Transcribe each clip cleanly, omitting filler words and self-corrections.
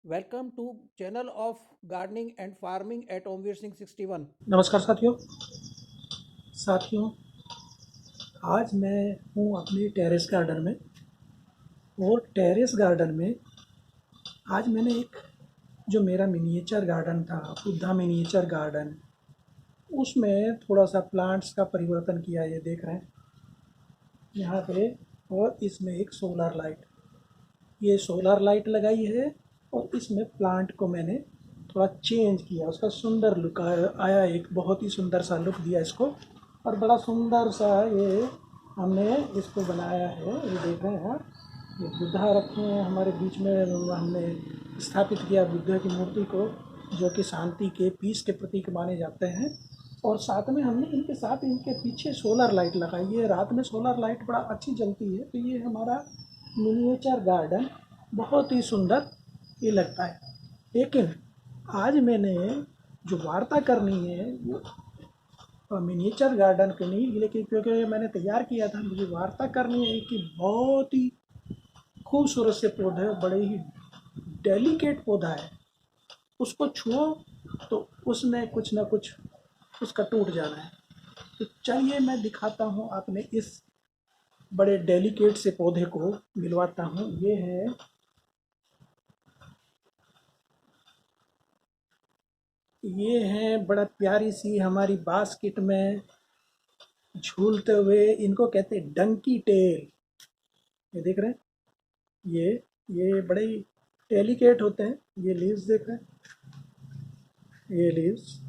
Welcome to channel of gardening and farming at Omveer Singh 61. नमस्कार साथियों, आज मैं हूँ अपने टेरेस गार्डन में। और टेरेस गार्डन में आज मैंने एक जो मेरा मिनिएचर गार्डन था, बुद्धा मिनिएचर गार्डन, उसमें थोड़ा सा प्लांट्स का परिवर्तन किया। ये देख रहे हैं यहाँ पे। और इसमें एक सोलर लाइट, ये सोलर लाइट लगाई है। और इसमें प्लांट को मैंने थोड़ा चेंज किया, उसका सुंदर लुक आया, एक बहुत ही सुंदर सा लुक दिया इसको। और बड़ा सुंदर सा ये हमने इसको बनाया है। ये देख रहे हैं, ये बुद्धा रखे हैं हमारे बीच में। हमने स्थापित किया बुद्धा की मूर्ति को, जो कि शांति के, पीस के प्रतीक माने जाते हैं। और साथ में हमने इनके साथ इनके पीछे सोलर लाइट लगाई है। रात में सोलर लाइट बड़ा अच्छी जलती है, तो ये हमारा मिनिएचर गार्डन बहुत ही सुंदर ये लगता है। लेकिन आज मैंने जो वार्ता करनी है वो मिनिएचर गार्डन की नहीं, लेकिन क्योंकि मैंने तैयार किया था, मुझे वार्ता करनी है कि बहुत ही खूबसूरत से पौधे, बड़े ही डेलिकेट पौधा है। उसको छुओ तो उसमें कुछ ना कुछ उसका टूट जाना है। तो चलिए मैं दिखाता हूँ आपने इस बड़े डेलिकेट से पौधे को मिलवाता हूँ। ये है बड़ा प्यारी सी हमारी बास्केट में झूलते हुए, इनको कहते हैं डंकी टेल। ये देख रहे हैं, ये बड़े ही डेलिकेट होते हैं। ये लीव्स देख रहे हैं, ये लीव्स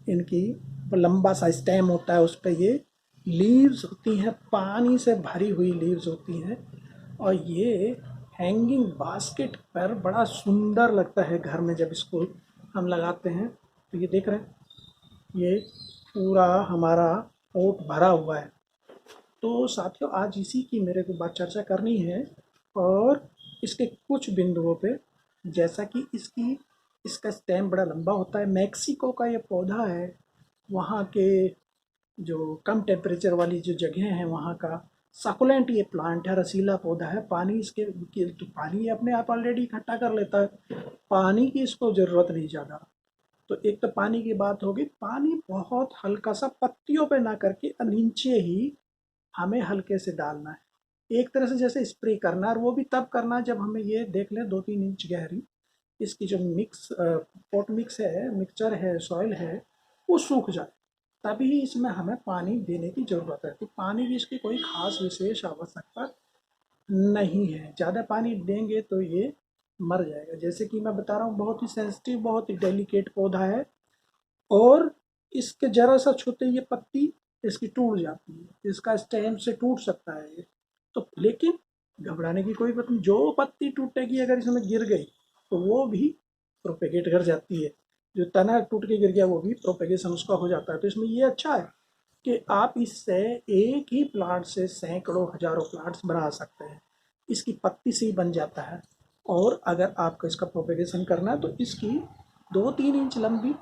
इनकी लंबा सा स्टेम होता है, उस पर ये लीव्स होती हैं, पानी से भरी हुई लीव्स होती हैं। और ये हैंगिंग बास्केट पर बड़ा सुंदर लगता है घर में, जब इसको हम लगाते हैं। तो ये देख रहे हैं, ये पूरा हमारा पोट भरा हुआ है। तो साथियों, आज इसी की मेरे को बात चर्चा करनी है। और इसके कुछ बिंदुओं पे, जैसा कि इसका स्टेम बड़ा लंबा होता है, मैक्सिको का ये पौधा है। वहाँ के जो कम टेम्परेचर वाली जो जगह हैं वहाँ का सकुलेंट ये प्लांट है, रसीला पौधा है। पानी तो पानी ये अपने आप ऑलरेडी इकट्ठा कर लेता है, पानी की इसको ज़रूरत नहीं ज़्यादा। तो एक तो पानी की बात होगी, पानी बहुत हल्का सा, पत्तियों पे ना करके नीचे ही हमें हल्के से डालना है। एक तरह से जैसे स्प्रे करना है, और वो भी तब करना जब हमें ये देख लें 2-3 इंच गहरी इसकी जो पॉट मिक्स है, मिक्सचर है, सॉइल है, वो सूख जाए। तभी इसमें हमें पानी देने की ज़रूरत है। तो पानी की इसकी कोई खास विशेष आवश्यकता नहीं है। ज़्यादा पानी देंगे तो ये मर जाएगा। जैसे कि मैं बता रहा हूँ, बहुत ही सेंसिटिव, बहुत ही डेलिकेट पौधा है। और इसके जरा सा छूते ही ये पत्ती इसकी टूट जाती है, इसका स्टेम से टूट सकता है ये। तो लेकिन घबराने की कोई बात नहीं, जो पत्ती टूटेगी अगर इसमें गिर गई तो वो भी प्रोपेगेट कर जाती है। जो तना टूट के गिर गया वो भी प्रोपेगेशन उसका हो जाता है। तो इसमें ये अच्छा है कि आप इससे एक ही प्लांट से सैकड़ों हजारों प्लांट्स बना सकते हैं। इसकी पत्ती से ही बन जाता है। और अगर आपको इसका प्रोपेगेशन करना है तो इसकी 2-3 इंच लंबी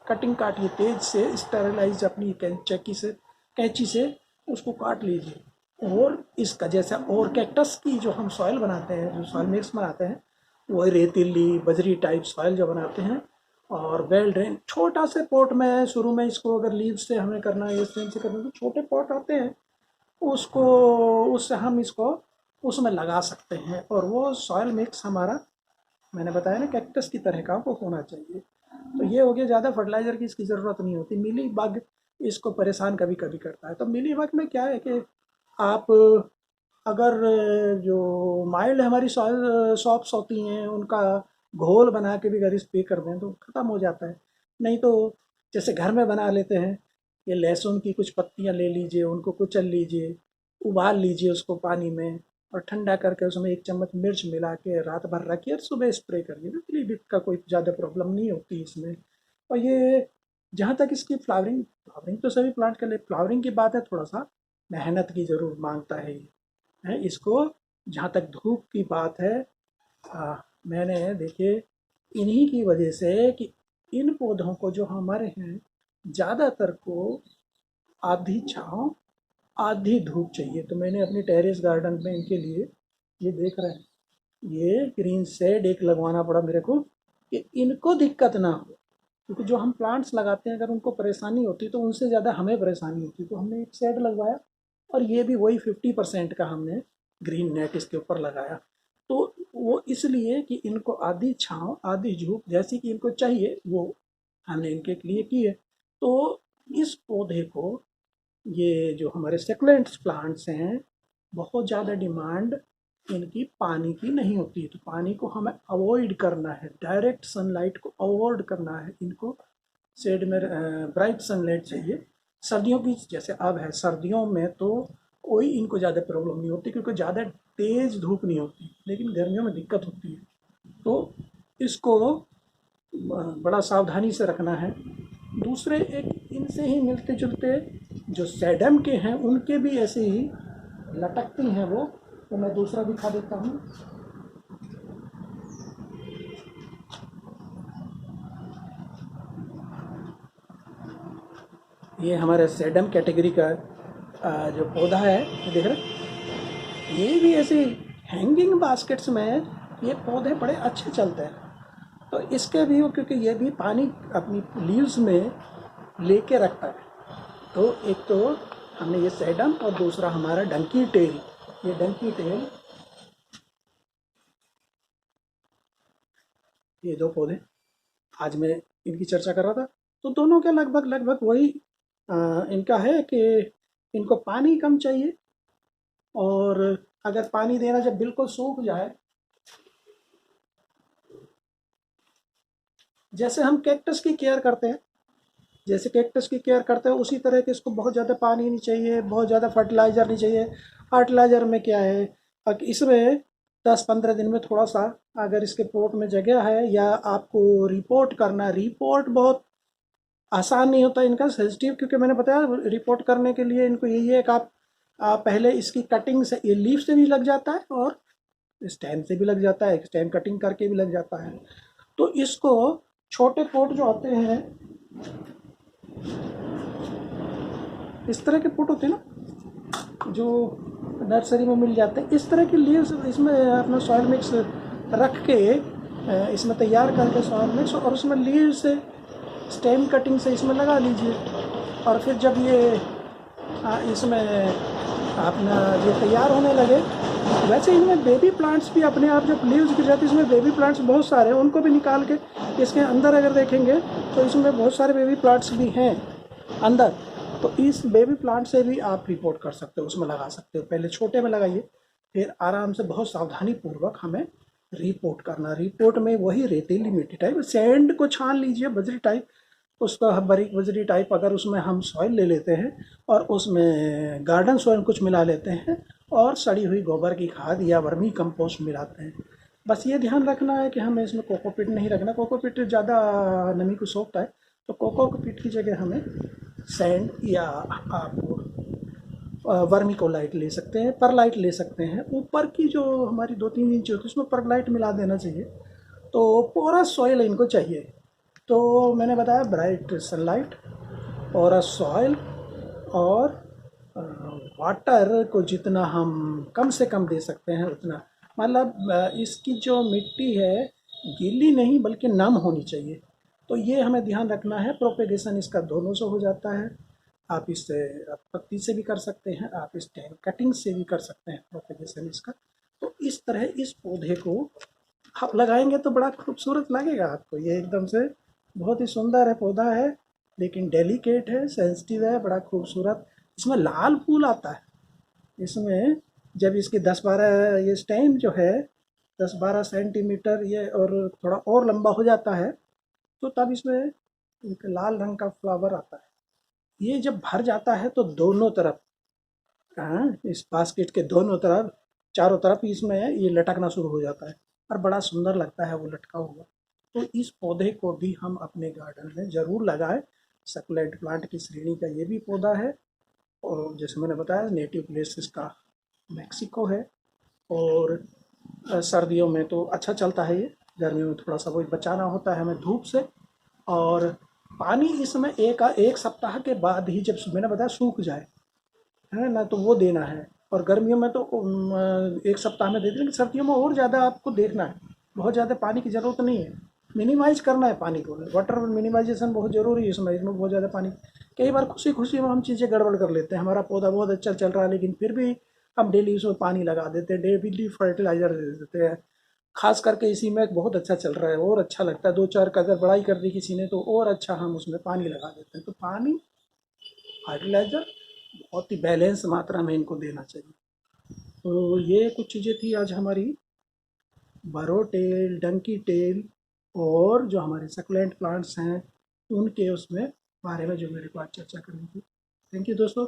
कटिंग काटिए, तेज से स्टेरलाइज अपनी कैंची से उसको काट लीजिए। और इसका जैसा, और कैक्टस की जो हम सॉइल बनाते हैं, जो सॉइल मिक्स बनाते हैं, वो रेतीली बजरी टाइप सॉइल जो बनाते हैं, और वेल ड्रेन छोटा से पॉट में शुरू में इसको अगर लीव से हमें करना है, इस से करना है, तो छोटे पॉट आते हैं, उसको उससे हम इसको उसमें लगा सकते हैं। और वो सॉइल मिक्स हमारा, मैंने बताया ना, कैक्टस की तरह का वो होना चाहिए। तो ये हो गया, ज़्यादा फर्टिलाइज़र की इसकी ज़रूरत नहीं होती। मिली बग इसको परेशान कभी कभी करता है। तो मिली बग में क्या है कि आप अगर जो माइल्ड हमारी शॉप्स होती हैं, उनका घोल बना के भी अगर स्प्रे कर दें तो ख़त्म हो जाता है। नहीं तो जैसे घर में बना लेते हैं, ये लहसुन की कुछ पत्तियां ले लीजिए, उनको कुचल लीजिए, उबाल लीजिए उसको पानी में, और ठंडा करके उसमें 1 चम्मच मिर्च मिला के रात भर रखिए और सुबह स्प्रे करिए। तो क्लीबिक का कोई ज़्यादा प्रॉब्लम नहीं होती इसमें। और ये, जहाँ तक इसकी फ्लावरिंग फ्लावरिंग तो सभी प्लांट के लिए फ्लावरिंग की बात है, थोड़ा सा मेहनत की ज़रूर मांगता है ये, है इसको। जहाँ तक धूप की बात है, मैंने देखिए, इन्हीं की वजह से कि इन पौधों को जो हमारे हैं, ज़्यादातर को आधी छाँव आधी धूप चाहिए। तो मैंने अपनी टेरेस गार्डन में इनके लिए, ये देख रहे हैं, ये ग्रीन शेड एक लगवाना पड़ा मेरे को कि इनको दिक्कत ना हो, क्योंकि जो हम प्लांट्स लगाते हैं अगर उनको परेशानी होती तो उनसे ज़्यादा हमें परेशानी होती। तो हमने एक शेड लगवाया और ये भी वही 50% का हमने ग्रीन नेट इसके ऊपर लगाया। तो वो इसलिए कि इनको आधी छाँव आधी धूप जैसी कि इनको चाहिए वो हमने इनके लिए की है। तो इस पौधे को, ये जो हमारे सेकुलेंट्स प्लांट्स हैं, बहुत ज़्यादा डिमांड इनकी पानी की नहीं होती है। तो पानी को हमें अवॉइड करना है, डायरेक्ट सनलाइट को अवॉइड करना है। इनको शेड में ब्राइट सनलाइट चाहिए। सर्दियों की जैसे अब है, सर्दियों में तो कोई इनको ज़्यादा प्रॉब्लम नहीं होती क्योंकि ज़्यादा तेज़ धूप नहीं होती, लेकिन गर्मियों में दिक्कत होती है। तो इसको बड़ा सावधानी से रखना है। दूसरे एक इनसे ही मिलते जुलते जो सैडम के हैं उनके भी ऐसे ही लटकती हैं वो, तो मैं दूसरा दिखा देता हूँ। ये हमारे सैडम कैटेगरी का जो पौधा है, ये देख रहे, ये भी ऐसे हैंगिंग बास्केट्स में ये पौधे बड़े अच्छे चलते हैं। तो इसके भी क्योंकि ये भी पानी अपनी लीव्स में लेके रखता है। तो एक तो हमने ये सैडम और दूसरा हमारा डंकी टेल, ये डंकी टेल, ये दो पौधे आज मैं इनकी चर्चा कर रहा था। तो दोनों के लगभग लगभग वही इनका है कि इनको पानी कम चाहिए, और अगर पानी देना जब बिल्कुल सूख जाए, जैसे हम कैक्टस की केयर करते हैं, जैसे कैक्टस की केयर करते हैं उसी तरह के इसको बहुत ज़्यादा पानी नहीं चाहिए, बहुत ज़्यादा फर्टिलाइज़र नहीं चाहिए। फर्टिलाइज़र में क्या है, इसमें 10-15 दिन में थोड़ा सा, अगर इसके पोट में जगह है या आपको रिपोर्ट करना, रिपोर्ट बहुत आसान नहीं होता इनका, सेंसिटिव, क्योंकि मैंने बताया रिपोर्ट करने के लिए इनको यही है कि आप पहले इसकी कटिंग से, ये लीफ से भी लग जाता है और स्टेम से भी लग जाता है, स्टेम कटिंग करके भी लग जाता है। तो इसको छोटे पोट जो होते हैं, इस तरह के पोट होते हैं ना जो नर्सरी में मिल जाते हैं, इस तरह की लीव्स इसमें अपना सॉइल मिक्स रख के इसमें तैयार करके सॉइल मिक्स, और उसमें लीव से स्टेम कटिंग से इसमें लगा लीजिए। और फिर जब ये इसमें अपना ये तैयार होने लगे, वैसे इनमें बेबी प्लांट्स भी अपने आप जब लीव्स गिर जाती है, इसमें बेबी प्लांट्स बहुत सारे हैं, उनको भी निकाल के इसके अंदर अगर देखेंगे तो इसमें बहुत सारे बेबी प्लांट्स भी हैं अंदर। तो इस बेबी प्लांट से भी आप रिपोर्ट कर सकते हो, उसमें लगा सकते हो। पहले छोटे में लगाइए, फिर आराम से बहुत सावधानी पूर्वक हमें रिपोर्ट करना। रिपोर्ट में वही रेतीली मिट्टी टाइप, सैंड को छान लीजिए, बजरी टाइप, उसका बारीक बजरी टाइप, अगर उसमें हम सॉइल ले लेते हैं और उसमें गार्डन सॉइल कुछ मिला लेते हैं और सड़ी हुई गोबर की खाद या वर्मी कंपोस्ट मिलाते हैं। बस ये ध्यान रखना है कि हमें इसमें कोकोपीट नहीं रखना, कोकोपीट ज़्यादा नमी को सोखता है। तो कोकोपीट की जगह हमें सैंड या आप वर्मी को लाइट ले सकते हैं, परलाइट ले सकते हैं। ऊपर की जो हमारी 2-3 इंच होती है उसमें परलाइट मिला देना चाहिए। तो पोरस सॉइल इनको चाहिए। तो मैंने बताया ब्राइट सनलाइट, पोरस सॉइल, और वाटर को जितना हम कम से कम दे सकते हैं उतना, मतलब इसकी जो मिट्टी है गीली नहीं बल्कि नम होनी चाहिए। तो ये हमें ध्यान रखना है। प्रोपेगेशन इसका दोनों से हो जाता है, आप इससे आप पत्ती से भी कर सकते हैं, आप स्टेम कटिंग से भी कर सकते हैं प्रोपेगेशन इसका। तो इस तरह इस पौधे को आप लगाएंगे तो बड़ा खूबसूरत लगेगा आपको। ये एकदम से बहुत ही सुंदर है, पौधा है, लेकिन डेलिकेट है, सेंसिटिव है, बड़ा खूबसूरत। इसमें लाल फूल आता है। इसमें जब इसकी 10-12 ये स्टेम जो है 10-12 सेंटीमीटर ये और थोड़ा और लंबा हो जाता है, तो तब इसमें एक लाल रंग का फ्लावर आता है। ये जब भर जाता है तो दोनों तरफ, हाँ, इस बास्केट के दोनों तरफ, चारों तरफ इसमें ये लटकना शुरू हो जाता है और बड़ा सुंदर लगता है वो लटका हुआ। तो इस पौधे को भी हम अपने गार्डन में ज़रूर लगाएं। सक्लेंट प्लांट की श्रेणी का ये भी पौधा है, और जैसे मैंने बताया नेटिव प्लेस इसका मैक्सिको है। और सर्दियों में तो अच्छा चलता है ये, गर्मियों में थोड़ा सा वो बचाना होता है हमें धूप से। और पानी इसमें एक सप्ताह के बाद ही, जब मैंने बताया सूख जाए, है ना, तो वो देना है। और गर्मियों में तो एक सप्ताह में दे दें, लेकिन सर्दियों में और ज़्यादा आपको देखना है, बहुत ज़्यादा पानी की ज़रूरत नहीं है, मिनिमाइज करना है पानी को। वाटर मिनिमाइजेशन बहुत ज़रूरी है इसमें बहुत ज़्यादा पानी। कई बार खुशी खुशी में हम चीज़ें गड़बड़ कर लेते हैं, हमारा पौधा बहुत अच्छा चल रहा है लेकिन फिर भी हम डेली उसमें पानी लगा देते हैं, डेली फर्टिलाइज़र दे देते हैं। खास करके इसी में बहुत अच्छा चल रहा है और अच्छा लगता है, दो चार का अगर बड़ाई कर दी किसी ने तो और अच्छा हम उसमें पानी लगा देते हैं। तो पानी, फर्टिलाइज़र बहुत ही बैलेंस मात्रा में इनको देना चाहिए। तो ये कुछ चीज़ें थी आज हमारी बरो टेल, डंकी टेल और जो हमारे सक्लेंट प्लांट्स हैं उनके उसमें बारे में जो मेरे को आज चर्चा करनी थी। थैंक यू दोस्तों।